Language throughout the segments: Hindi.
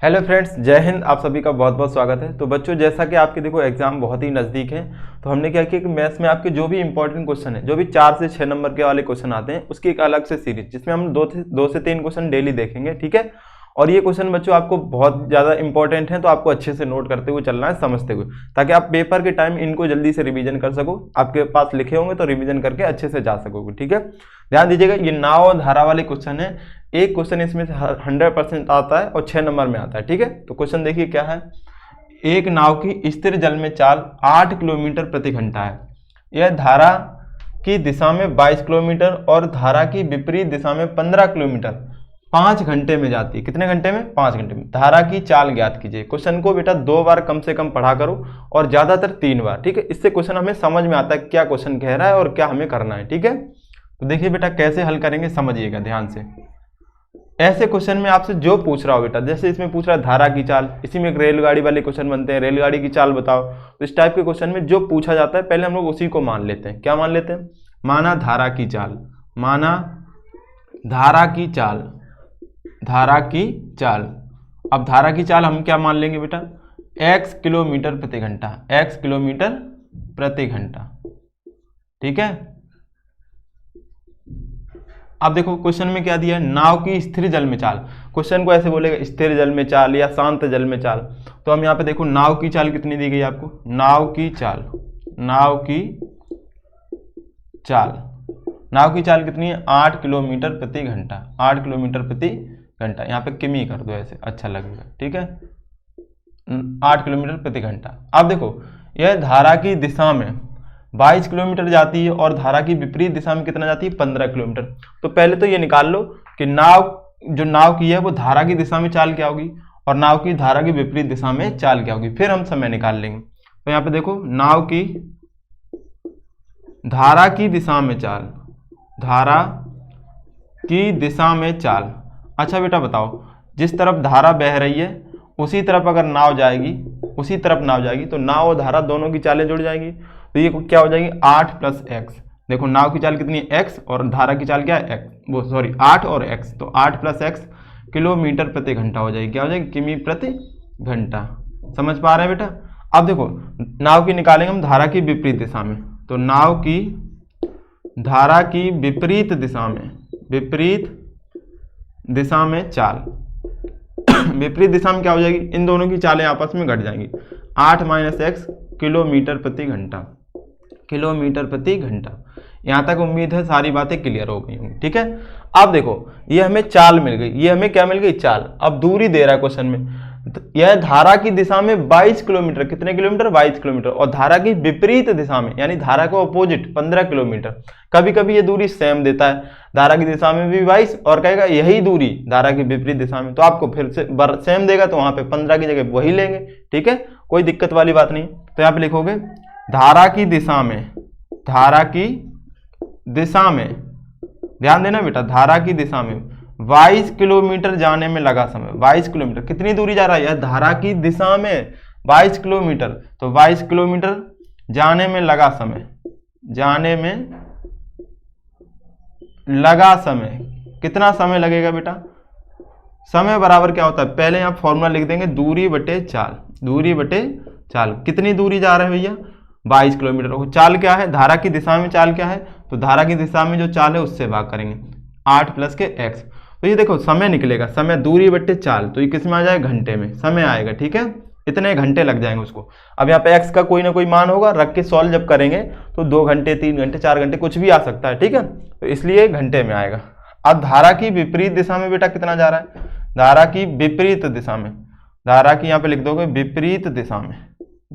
हेलो फ्रेंड्स, जय हिंद। आप सभी का बहुत बहुत स्वागत है। तो बच्चों, जैसा कि आपके देखो एग्जाम बहुत ही नज़दीक है, तो हमने क्या किया कि मैथ्स में आपके जो भी इंपॉर्टेंट क्वेश्चन है, जो भी 4 से 6 नंबर के वाले क्वेश्चन आते हैं, उसकी एक अलग से सीरीज जिसमें हम दो से तीन क्वेश्चन डेली देखेंगे। ठीक है। और ये क्वेश्चन बच्चों आपको बहुत ज़्यादा इंपॉर्टेंट है, तो आपको अच्छे से नोट करते हुए चलना है, समझते हुए, ताकि आप पेपर के टाइम इनको जल्दी से रिवीजन कर सको। आपके पास लिखे होंगे तो रिवीजन करके अच्छे से जा सकोगे। ठीक है। ध्यान दीजिएगा, ये नाव और धारा वाले क्वेश्चन है। एक क्वेश्चन इसमें से 100% आता है और 6 नंबर में आता है। ठीक है। तो क्वेश्चन देखिए क्या है। एक नाव की स्थिर जल में चाल 8 किलोमीटर प्रति घंटा है। यह धारा की दिशा में 22 किलोमीटर और धारा की विपरीत दिशा में 15 किलोमीटर 5 घंटे में जाती है। कितने घंटे में? 5 घंटे में। धारा की चाल ज्ञात कीजिए। क्वेश्चन को बेटा 2 बार कम से कम पढ़ा करो और ज्यादातर 3 बार। ठीक है। इससे क्वेश्चन हमें समझ में आता है क्या क्वेश्चन कह रहा है और क्या हमें करना है। ठीक है। तो देखिए बेटा कैसे हल करेंगे, समझिएगा ध्यान से। ऐसे क्वेश्चन में आपसे जो पूछ रहा हो बेटा, जैसे इसमें पूछ रहा है धारा की चाल, इसी में एक रेलगाड़ी वाले क्वेश्चन बनते हैं, रेलगाड़ी की चाल बताओ। तो इस टाइप के क्वेश्चन में जो पूछा जाता है पहले हम लोग उसी को मान लेते हैं। क्या मान लेते हैं? माना धारा की चाल, माना धारा की चाल, धारा की चाल। अब धारा की चाल हम क्या मान लेंगे बेटा? x किलोमीटर प्रति घंटा, x किलोमीटर प्रति घंटा। ठीक है। अब देखो क्वेश्चन में क्या दिया है, नाव की स्थिर जल में चाल। क्वेश्चन को ऐसे बोलेगा स्थिर जल में चाल या शांत जल में चाल। तो हम यहाँ पे देखो नाव की चाल कितनी दी गई आपको, नाव की चाल, नाव की चाल, नाव की चाल कितनी है? 8 किलोमीटर प्रति घंटा, 8 किलोमीटर प्रति घंटा। यहाँ पे किमी कर दो ऐसे, अच्छा लगेगा। ठीक है। 8 किलोमीटर प्रति घंटा। अब देखो यह धारा की दिशा में 22 किलोमीटर जाती है और धारा की विपरीत दिशा में कितना जाती है? 15 किलोमीटर। तो पहले तो ये निकाल लो कि जो नाव की है वो धारा की दिशा में चाल क्या होगी और नाव की धारा की विपरीत दिशा में चाल क्या होगी, फिर हम समय निकाल लेंगे। तो यहाँ पे देखो नाव की धारा की दिशा में चाल, धारा की दिशा में चाल। अच्छा बेटा बताओ, जिस तरफ धारा बह रही है उसी तरफ अगर नाव जाएगी, उसी तरफ नाव जाएगी तो नाव और धारा दोनों की चालें जुड़ जाएंगी। तो ये क्या हो जाएगी? 8 + x। देखो नाव की चाल कितनी है? x और धारा की चाल क्या है? x, वो सॉरी 8 और x, तो 8 + x किलोमीटर प्रति घंटा हो जाएगी। क्या हो जाएगी? किमी प्रति घंटा। समझ पा रहे हैं बेटा? अब देखो नाव की निकालेंगे हम धारा की विपरीत दिशा में। तो नाव की धारा की विपरीत दिशा में, विपरीत दिशा में चाल विपरीत दिशा में क्या हो जाएगी? इन दोनों की चालें आपस में घट जाएंगी। 8 - x किलोमीटर प्रति घंटा, किलोमीटर प्रति घंटा। यहां तक उम्मीद है सारी बातें क्लियर हो गई होंगी। ठीक है। अब देखो ये हमें चाल मिल गई, ये हमें क्या मिल गई? चाल। अब दूरी दे रहा है क्वेश्चन में, यह धारा की दिशा में 22 किलोमीटर, कितने किलोमीटर? 22 किलोमीटर, और धारा की विपरीत दिशा में यानी धारा को अपोजिट 15 किलोमीटर। कभी कभी ये दूरी सेम देता है, धारा की दिशा में भी 22 और कहेगा यही दूरी धारा की विपरीत दिशा में, तो आपको फिर से सेम देगा तो वहां पे 15 की जगह वही लेंगे। ठीक है, कोई दिक्कत वाली बात नहीं। तो यहाँ पे लिखोगे धारा की दिशा में, धारा की दिशा में, ध्यान देना बेटा, धारा की दिशा में 22 किलोमीटर जाने में लगा समय। 22 किलोमीटर कितनी दूरी जा रहा है? धारा की दिशा में 22 किलोमीटर, तो 22 किलोमीटर जाने में लगा समय, जाने में लगा समय। कितना समय लगेगा बेटा? समय बराबर क्या होता है? पहले आप फॉर्मूला लिख देंगे, दूरी बटे चाल, दूरी बटे चाल। कितनी दूरी जा रहे हैं भैया? 22 किलोमीटर। चाल क्या है? धारा की दिशा में चाल क्या है? तो धारा की दिशा में जो चाल है उससे भाग करेंगे, 8 + के x। तो ये देखो समय निकलेगा, समय दूरी बटे चाल, तो ये किस में आ जाएगा? घंटे में समय आएगा। ठीक है, इतने घंटे लग जाएंगे उसको। अब यहाँ पे x का कोई ना कोई मान होगा, रख के सॉल्व जब करेंगे तो 2 घंटे, 3 घंटे, 4 घंटे कुछ भी आ सकता है। ठीक है, तो इसलिए घंटे में आएगा। अब धारा की विपरीत दिशा में बेटा कितना जा रहा है? धारा की विपरीत दिशा में, धारा की यहाँ पे लिख दोगे विपरीत दिशा में,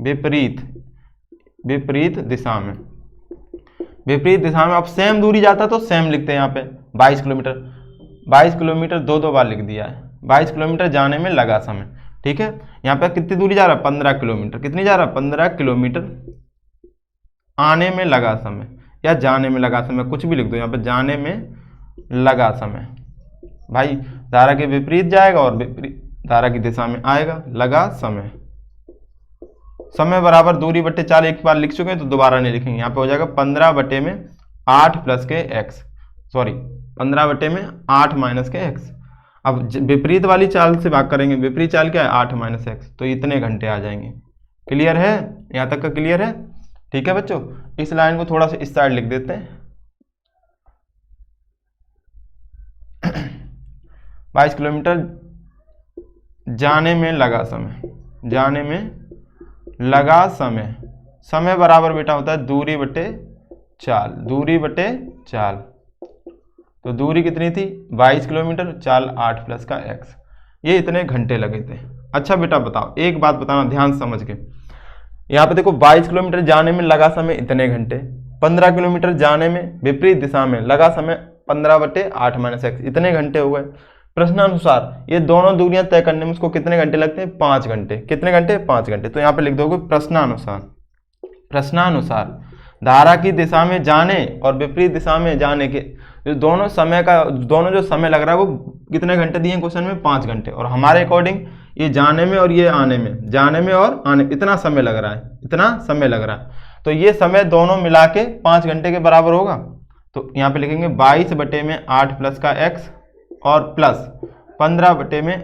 विपरीत, विपरीत दिशा में, विपरीत दिशा में। अब सेम दूरी जाता तो सेम लिखते हैं यहाँ पे 22 किलोमीटर, 22 किलोमीटर 2 बार लिख दिया है। 22 किलोमीटर जाने में लगा समय। ठीक है, यहाँ पे कितनी दूरी जा रहा है? 15 किलोमीटर। कितनी जा रहा है? 15 किलोमीटर आने में लगा समय या जाने में लगा समय, कुछ भी लिख दो यहाँ पे, जाने में लगा समय। भाई धारा के विपरीत जाएगा और धारा की दिशा में आएगा, लगा समय। समय बराबर दूरी बटे चाल, एक बार लिख चुके हैं तो दोबारा नहीं लिखेंगे। यहाँ पे हो जाएगा 15 बटे में 8 + के x, सॉरी 15 बटे में 8 - के x। अब विपरीत वाली चाल से भाग करेंगे, विपरीत चाल क्या है 8 माइनस एक्स, तो इतने घंटे आ जाएंगे। क्लियर है, यहाँ तक का क्लियर है? ठीक है बच्चों, इस लाइन को थोड़ा सा इस साइड लिख देते हैं। 22 किलोमीटर जाने में लगा समय, जाने में लगा समय, समय बराबर बेटा होता है दूरी बटे चाल, दूरी बटे चाल। तो दूरी कितनी थी 22 किलोमीटर, चाल 8 प्लस का x, ये इतने घंटे लगे थे। अच्छा बेटा बताओ, एक बात बताना ध्यान से समझ के, यहाँ पे देखो 22 किलोमीटर जाने में लगा समय इतने घंटे, 15 किलोमीटर जाने में विपरीत दिशा में लगा समय 15 बटे 8 माइनस एक्स, इतने घंटे हो गए। प्रश्नानुसार ये दोनों दूरियां तय करने में उसको कितने घंटे लगते हैं 5 घंटे, कितने घंटे 5 घंटे। तो यहाँ पे लिख दोगे प्रश्नानुसार, प्रश्नानुसार धारा की दिशा में जाने और विपरीत दिशा में जाने के दोनों समय का, दोनों जो समय लग रहा है वो कितने घंटे दिए क्वेश्चन में 5 घंटे, और हमारे अकॉर्डिंग ये जाने में और ये आने में, जाने में और आने इतना समय लग रहा है, इतना समय लग रहा है, तो ये समय दोनों मिला के 5 घंटे के बराबर होगा। तो यहाँ पे लिखेंगे 22 बटे में 8 प्लस का x और प्लस 15 बटे में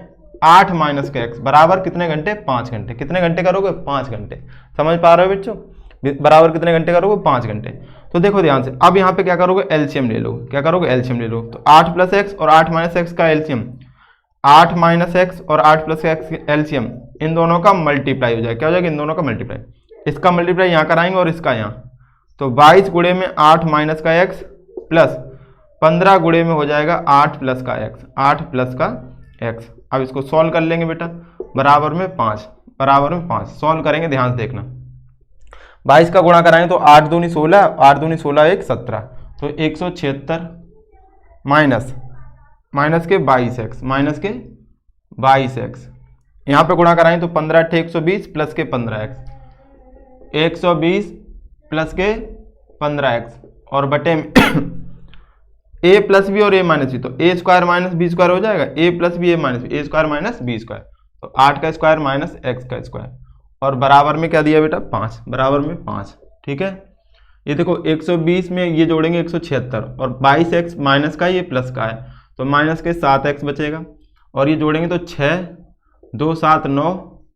8 माइनस का x बराबर कितने घंटे 5 घंटे। कितने घंटे करोगे 5 घंटे, समझ पा रहे हो बच्चों, बराबर कितने घंटे करोगे 5 घंटे। तो देखो ध्यान से, अब यहाँ पे क्या करोगे एलसीएम ले लो, क्या करोगे एलसीएम ले लो। तो 8 प्लस एक्स और 8 माइनस एक्स का एलसीएम, 8 माइनस एक्स और 8 प्लस एक्स एलसीएम, इन दोनों का मल्टीप्लाई हो जाएगा, क्या हो जाएगा इन दोनों का मल्टीप्लाई, इसका मल्टीप्लाई यहाँ कराएंगे और इसका यहाँ, तो 22 गुणे में 8 माइनस का एक्स प्लस 15 गुणे में हो जाएगा 8 प्लस का एक्स, 8 प्लस का एक्स। अब इसको सॉल्व कर लेंगे बेटा, बराबर में 5, बराबर में 5 सॉल्व करेंगे, ध्यान से देखना। 22 का गुणा कराएंगे तो 8 दूनी 16, 8 दूनी 16 1 17, तो 176 माइनस माइनस के 22x, माइनस के 22x, यहाँ पे गुणा कराएं तो 15 × 120 प्लस के 15x, 120 प्लस के 15x और बटे में a प्लस बी और a माइनस बी, तो a square minus B square हो जाएगा, a plus B a minus B, a square minus B square, तो 8 का स्क्वायर माइनस x का स्क्वायर, और बराबर में क्या दिया बेटा 5, बराबर में 5। ठीक है, ये देखो 120 में ये जोड़ेंगे 176 और 22x माइनस का ये प्लस का है, तो माइनस के 7x बचेगा, और ये जोड़ेंगे तो 6 2 7 9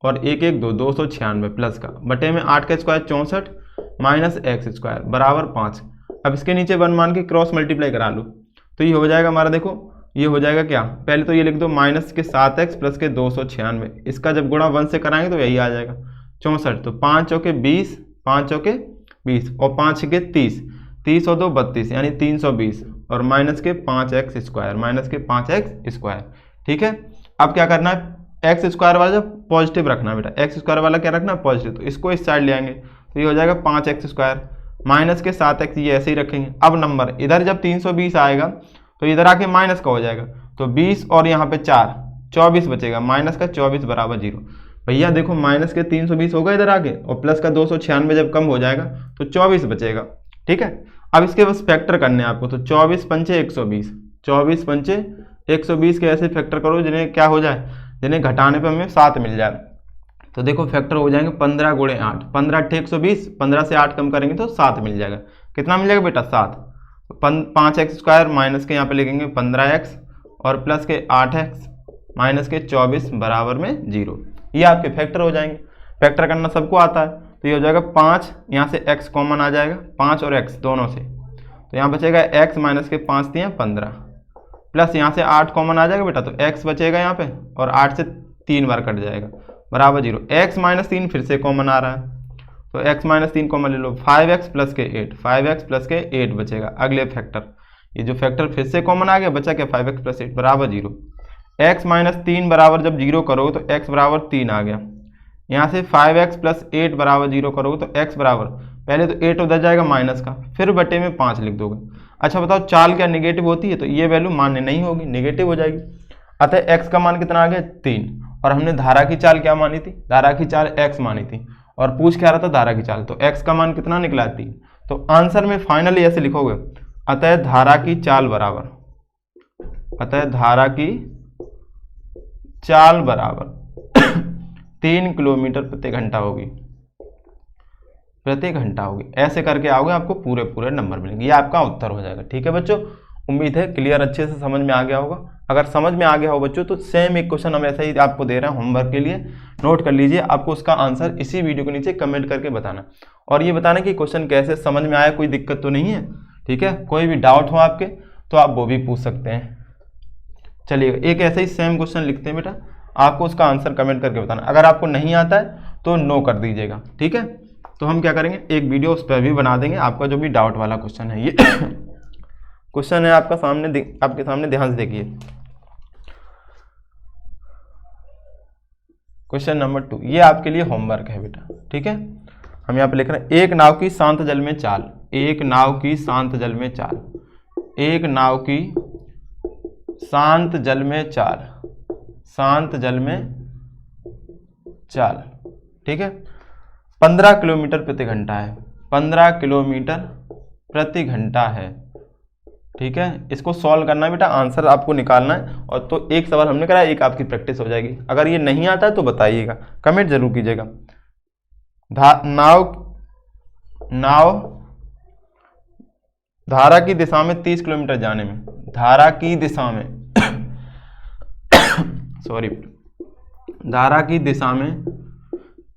और 1 1 2 296 प्लस का, बटे में 8 का स्क्वायर 64 माइनस एक्स स्क्वायर बराबर 5। अब इसके नीचे 1 मान के क्रॉस मल्टीप्लाई करा लो, तो ये हो जाएगा हमारा, देखो ये हो जाएगा क्या, पहले तो ये लिख दो माइनस के 7x प्लस के 296, इसका जब गुणा 1 से कराएंगे तो यही आ जाएगा 64, तो 5 चौके 20, 5 चौके 20 और 5 के 30, 30 और 2 32 यानी 320 और माइनस के 5x स्क्वायर, माइनस के 5x स्क्वायर। ठीक है, अब क्या करना है, एक्स स्क्वायर वाला पॉजिटिव रखना है बेटा, एक्स स्क्वायर वाला क्या रखना है पॉजिटिव, तो इसको इस साइड ले आएंगे तो ये हो जाएगा 5x स्क्वायर माइनस के 7x, ये ऐसे ही रखेंगे। अब नंबर इधर जब 320 आएगा तो इधर आके माइनस का हो जाएगा, तो 20 और यहाँ पे 4 24 बचेगा, माइनस का 24 बराबर 0। भैया देखो माइनस के 320 होगा इधर आके, और प्लस का 296 जब कम हो जाएगा तो 24 बचेगा। ठीक है, अब इसके बस फैक्टर करने हैं आपको, तो 24 पंचे 120, 24 पंचे 120 के ऐसे फैक्टर करो जिन्हें क्या हो जाए, जिन्हें घटाने पर हमें 7 मिल जाए। तो देखो फैक्टर हो जाएंगे 15 गुणे 8, 15 × 120, 15 से 8 कम करेंगे तो 7 मिल जाएगा। कितना मिल जाएगा बेटा 7, 5x स्क्वायर माइनस के यहाँ पे लिखेंगे 15x और प्लस के 8x माइनस के 24 बराबर में 0, ये आपके फैक्टर हो जाएंगे। फैक्टर करना सबको आता है, तो ये हो जाएगा 5, यहाँ से x कॉमन आ जाएगा, 5 और x दोनों से, तो यहाँ बचेगा x माइनस के 5 दिए 15 प्लस यहाँ से 8 कॉमन आ जाएगा बेटा, तो x बचेगा यहाँ पे और 8 से 3 बार कट जाएगा बराबर 0। x माइनस 3 फिर से कॉमन आ रहा है, तो x माइनस 3 कॉमन ले लो, 5x प्लस के 8, 5x प्लस के 8 बचेगा अगले फैक्टर, ये जो फैक्टर फिर से कॉमन आ गया, बचा क्या 5x प्लस 8 बराबर 0। x माइनस 3 बराबर जब 0 करोगे तो x बराबर 3 आ गया, यहाँ से 5x प्लस 8 बराबर 0 करोगे तो x बराबर, पहले तो 8 उधर जाएगा माइनस का, फिर बटे में 5 लिख दोगे। अच्छा बताओ चाल क्या नेगेटिव होती है, तो ये वैल्यू मान्य नहीं होगी, नेगेटिव हो जाएगी। अतः x का मान कितना आ गया 3, और हमने धारा की चाल क्या मानी थी, धारा की चाल x मानी थी, और पूछ क्या रहा था धारा की चाल, तो x का मान कितना निकला 3। तो आंसर में फाइनली ऐसे लिखोगे, अतः धारा की चाल बराबर, अतः धारा की चाल बराबर 3 किलोमीटर प्रति घंटा होगी, प्रति घंटा होगी। ऐसे करके आओगे आपको पूरे पूरे नंबर मिलेंगे, ये आपका उत्तर हो जाएगा। ठीक है बच्चों, उम्मीद है क्लियर अच्छे से समझ में आ गया होगा। अगर समझ में आ गया हो बच्चों तो सेम एक क्वेश्चन हम ऐसा ही आपको दे रहे हैं होमवर्क के लिए, नोट कर लीजिए। आपको उसका आंसर इसी वीडियो के नीचे कमेंट करके बताना, और ये बताना कि क्वेश्चन कैसे समझ में आया, कोई दिक्कत तो नहीं है, ठीक है। कोई भी डाउट हो आपके तो आप वो भी पूछ सकते हैं। चलिए एक ऐसा ही सेम क्वेश्चन लिखते हैं बेटा, आपको उसका आंसर कमेंट करके बताना। अगर आपको नहीं आता है तो नो कर दीजिएगा, ठीक है। तो हम क्या करेंगे, एक वीडियो उस पर भी बना देंगे आपका जो भी डाउट वाला क्वेश्चन है। ये क्वेश्चन है आपका सामने, आपके सामने ध्यान से देखिए। क्वेश्चन नंबर 2, ये आपके लिए होमवर्क है बेटा, ठीक है। हम यहाँ पे लिख रहे हैं, एक नाव की शांत जल में चाल, एक नाव की शांत जल में चाल, एक नाव की शांत जल में चाल, शांत जल में चाल, ठीक है। 15 किलोमीटर प्रति घंटा है, 15 किलोमीटर प्रति घंटा है, ठीक है। इसको सॉल्व करना है बेटा, आंसर आपको निकालना है। और तो एक सवाल हमने करा, एक आपकी प्रैक्टिस हो जाएगी। अगर ये नहीं आता है तो बताइएगा, कमेंट जरूर कीजिएगा। नाव धारा की दिशा में 30 किलोमीटर जाने में, धारा की दिशा में सॉरी, धारा की दिशा में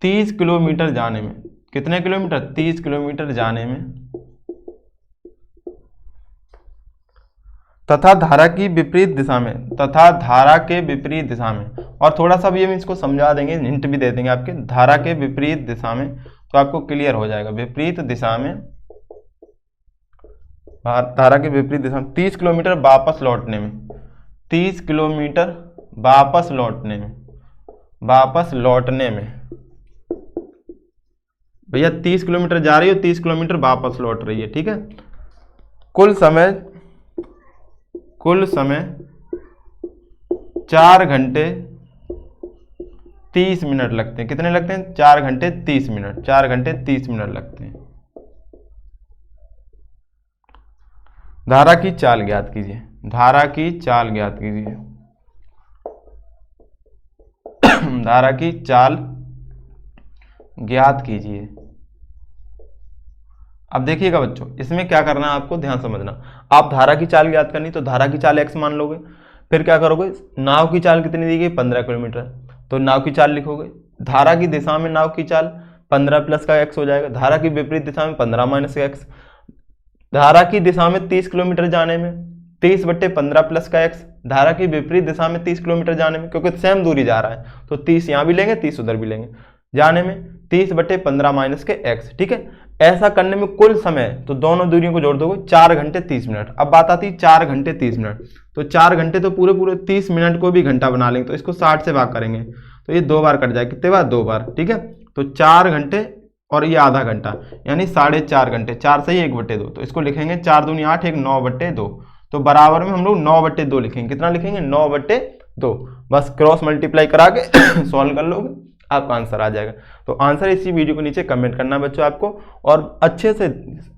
30 किलोमीटर जाने में, कितने किलोमीटर, 30 किलोमीटर जाने में, तथा धारा की विपरीत दिशा में, तथा धारा के विपरीत दिशा में। और थोड़ा सा भी हम इसको समझा देंगे, हिंट भी दे देंगे आपके, धारा के विपरीत दिशा में, तो आपको क्लियर हो जाएगा। विपरीत दिशा में, धारा के विपरीत दिशा में 30 किलोमीटर वापस लौटने में, 30 किलोमीटर वापस लौटने में, वापस लौटने में। भैया 30 किलोमीटर जा रही हो, 30 किलोमीटर वापस लौट रही है, ठीक है। कुल समय 4 घंटे 30 मिनट लगते हैं। कितने लगते हैं, 4 घंटे 30 मिनट, 4 घंटे 30 मिनट लगते हैं। धारा की चाल ज्ञात कीजिए, धारा की चाल ज्ञात कीजिए, धारा की चाल ज्ञात कीजिए। अब देखिएगा बच्चों, इसमें क्या करना है आपको ध्यान समझना। आप धारा की चाल ज्ञात करनी, तो धारा की चाल x मान लोगे, फिर क्या करोगे, नाव की चाल कितनी दी गई, 15 किलोमीटर, तो नाव की चाल लिखोगे। धारा की दिशा में नाव की चाल 15 प्लस का x हो जाएगा, धारा की विपरीत दिशा में 15 माइनस का x। धारा की दिशा में 30 किलोमीटर जाने में 30/15 प्लस का x, धारा की विपरीत दिशा में 30 किलोमीटर जाने में, क्योंकि सेम दूरी जा रहा है तो 30 यहाँ भी लेंगे, 30 उधर भी लेंगे, जाने में 30/15 माइनस के x, ठीक है। ऐसा करने में कुल समय, तो दोनों दूरियों को जोड़ दोगे, 4 घंटे 30 मिनट। अब बात आती है 4 घंटे 30 मिनट, तो 4 घंटे तो पूरे 30 मिनट को भी घंटा बना लेंगे, तो इसको 60 से भाग करेंगे तो ये 2 बार कट जाएगा, कितने बार, 2 बार, ठीक है। तो 4 घंटे और ये आधा घंटा, यानी 4.5 घंटे, 4 से ही 1/2, तो इसको लिखेंगे 4 दूनी 8, 1 9/2, तो बराबर में हम लोग 9/2 लिखेंगे। कितना लिखेंगे, 9/2। बस क्रॉस मल्टीप्लाई करा के सॉल्व कर लोगे, आपका आंसर आ जाएगा। तो आंसर इसी वीडियो के नीचे कमेंट करना बच्चों आपको, और अच्छे से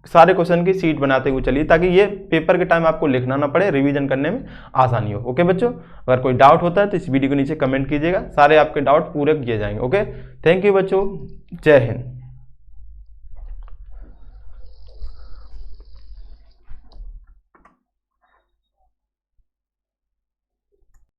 सारे क्वेश्चन की सीट बनाते हुए चलिए, ताकि ये पेपर के टाइम आपको लिखना ना पड़े, रिवीजन करने में आसानी हो। ओके बच्चों, अगर कोई डाउट होता है तो इस वीडियो के नीचे कमेंट कीजिएगा, सारे आपके डाउट पूरे किए जाएंगे। ओके, थैंक यू बच्चों, जय हिंद।